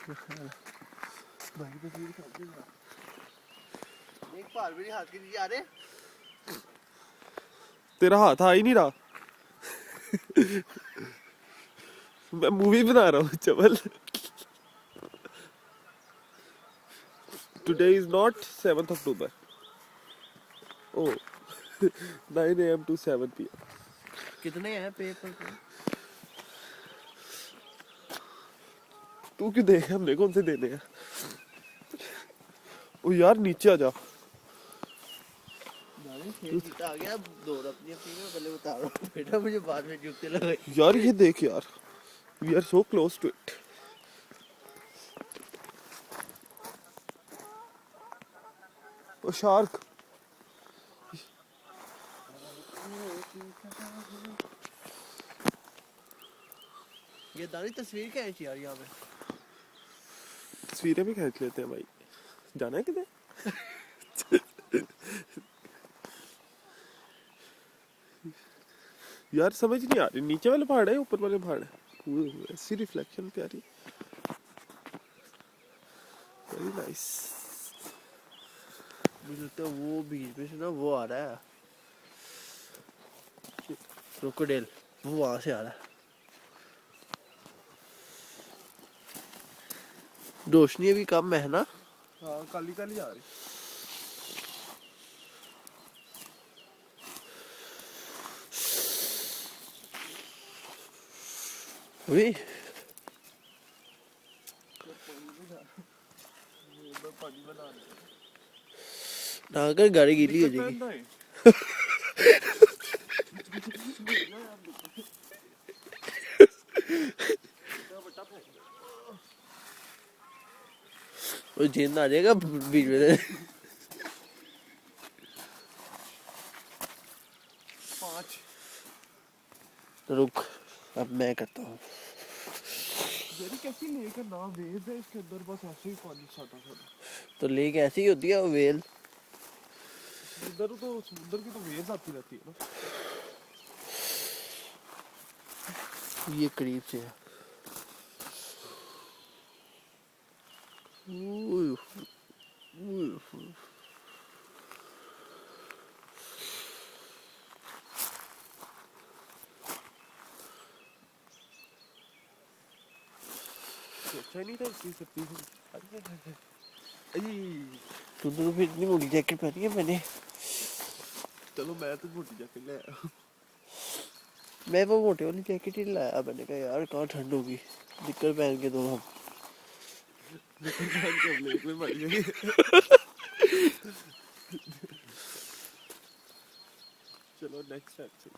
भाई तस्वीर खींच देना। एक पहाड़ मेरे हाथ के नीचे आ रहे। तेरा हाथ आ ही नहीं रहा। मैं मूवी बना रहा हूँ चवल। Today is not 7th October. Oh, 9 a.m. to 7 p.m. कितने हैं पेपर पे? तू क्यों देख, हमने कौन से देने हैं? ओ यार नीचे आ जा। आ गया दौड़ अपनी अपनी में पहले बता रहा हूँ बेटा, मुझे बाद में जुगते लगे। यार ये देख यार, we are so close to it. Oh shark. ये दानी तस्वीर क्या है यार यहाँ पे? तस्वीरें भी खींच लेते हैं भाई। जाना है किधर? यार समझ नहीं आ रही, नीचे वाले पहाड़ है ऊपर वाले पहाड़ है? ऐसी रिफ्लेक्शन प्यारी, वेरी नाइस। मुझे लगता है वो बीच में से ना वो आ रहा है क्रोकोडाइल, वो वहां से आ रहा है। रोशनी अभी कम है ना? हाँ काली काली आ रही। अभी ना कर गाड़ी गीली हो जाएगी। वो जिंद आ जाएगा बीच में से। 5 रुक अब मैं करता हूँ। कैसी लेक है ना, वेव है इसके अंदर, बस ऐसे ही पानी साटा साटा। तो लेक ऐसी ही होती है वो वेल। इधर तो समुद्र की तो वेव्स आती रहती है ना। ये करीब से है। सोचा नहीं था इतनी सख्ती से। तू तो फिर इतनी मोटी जैकेट पहनी है मैंने। चलो मैं तो मोटी जैकेट ले आया। मैं वो मोटे वाली जैकेट ही लाया। मैंने कहा यार कहाँ ठंड होगी, निक्कर पहन के दो हम। लेक में मर जाएंगे। चलो नेक्स्ट टाइम से